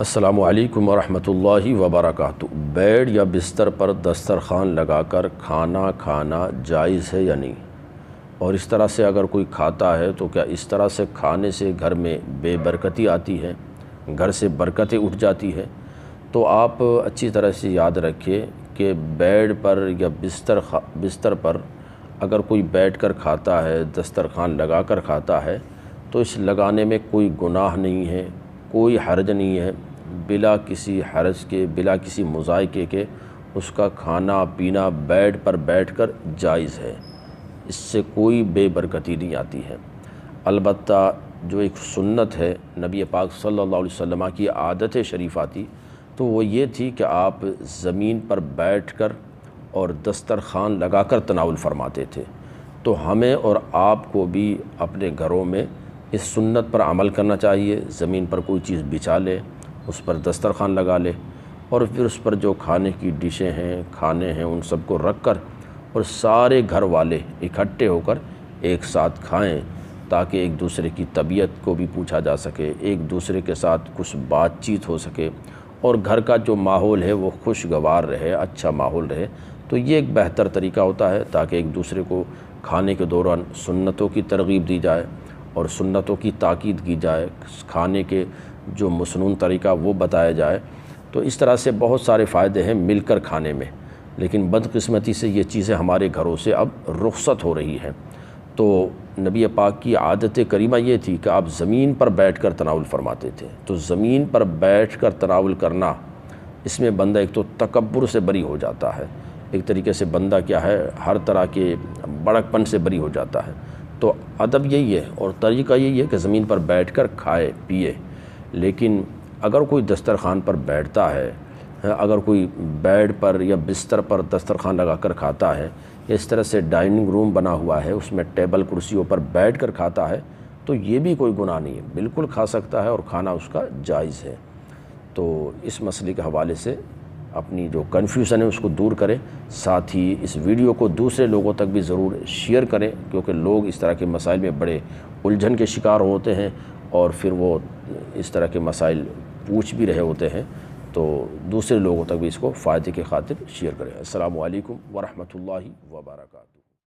السلام علیکم ورحمۃ اللہ وبرکاتہ۔ بیڈ یا بستر پر دسترخوان لگا کر کھانا کھانا جائز ہے یا نہیں؟ اور اس طرح سے اگر کوئی کھاتا ہے تو کیا اس طرح سے کھانے سے گھر میں بے برکتی آتی ہے، گھر سے برکتیں اٹھ جاتی ہے؟ تو آپ اچھی طرح سے یاد رکھیے کہ بیڈ پر یا بستر پر اگر کوئی بیٹھ کر کھاتا ہے، دسترخوان لگا کر کھاتا ہے تو اس لگانے میں کوئی گناہ نہیں ہے، کوئی حرج نہیں ہے، بلا کسی حرج کے، بلا کسی مضائقے کے اس کا کھانا پینا بیڈ پر بیٹھ کر جائز ہے، اس سے کوئی بے برکتی نہیں آتی ہے۔ البتہ جو ایک سنت ہے نبی پاک صلی اللہ علیہ وسلم کی عادت شریفہ تھی تو وہ یہ تھی کہ آپ زمین پر بیٹھ کر اور دسترخوان لگا کر تناول فرماتے تھے۔ تو ہمیں اور آپ کو بھی اپنے گھروں میں اس سنت پر عمل کرنا چاہیے، زمین پر کوئی چیز بچھا لے، اس پر دسترخوان لگا لے اور پھر اس پر جو کھانے کی ڈشیں ہیں، کھانے ہیں، ان سب کو رکھ کر اور سارے گھر والے اکٹھے ہو کر ایک ساتھ کھائیں تاکہ ایک دوسرے کی طبیعت کو بھی پوچھا جا سکے، ایک دوسرے کے ساتھ کچھ بات چیت ہو سکے اور گھر کا جو ماحول ہے وہ خوشگوار رہے، اچھا ماحول رہے۔ تو یہ ایک بہتر طریقہ ہوتا ہے تاکہ ایک دوسرے کو کھانے کے دوران سنتوں کی ترغیب دی جائے اور سنتوں کی تاکید کی جائے، کھانے کے جو مسنون طریقہ وہ بتایا جائے۔ تو اس طرح سے بہت سارے فائدے ہیں مل کر کھانے میں، لیکن بدقسمتی سے یہ چیزیں ہمارے گھروں سے اب رخصت ہو رہی ہیں۔ تو نبی پاک کی عادت کریمہ یہ تھی کہ آپ زمین پر بیٹھ کر تناول فرماتے تھے۔ تو زمین پر بیٹھ کر تناول کرنا، اس میں بندہ ایک تو تکبر سے بری ہو جاتا ہے، ایک طریقے سے بندہ کیا ہے، ہر طرح کے بڑک پن سے بری ہو جاتا ہے۔ تو ادب یہی ہے اور طریقہ یہی ہے کہ زمین پر بیٹھ کر کھائے پیے۔ لیکن اگر کوئی دسترخوان پر بیٹھتا ہے، اگر کوئی بیڈ پر یا بستر پر دسترخوان لگا کر کھاتا ہے، اس طرح سے ڈائننگ روم بنا ہوا ہے، اس میں ٹیبل کرسیوں پر بیٹھ کر کھاتا ہے تو یہ بھی کوئی گناہ نہیں ہے، بالکل کھا سکتا ہے اور کھانا اس کا جائز ہے۔ تو اس مسئلے کے حوالے سے اپنی جو کنفیوژن ہے اس کو دور کریں، ساتھ ہی اس ویڈیو کو دوسرے لوگوں تک بھی ضرور شیئر کریں، کیونکہ لوگ اس طرح کے مسائل میں بڑے الجھن کے شکار ہوتے ہیں اور پھر وہ اس طرح کے مسائل پوچھ بھی رہے ہوتے ہیں۔ تو دوسرے لوگوں تک بھی اس کو فائدے کی خاطر شیئر کریں۔ السلام علیکم ورحمۃ اللہ وبرکاتہ۔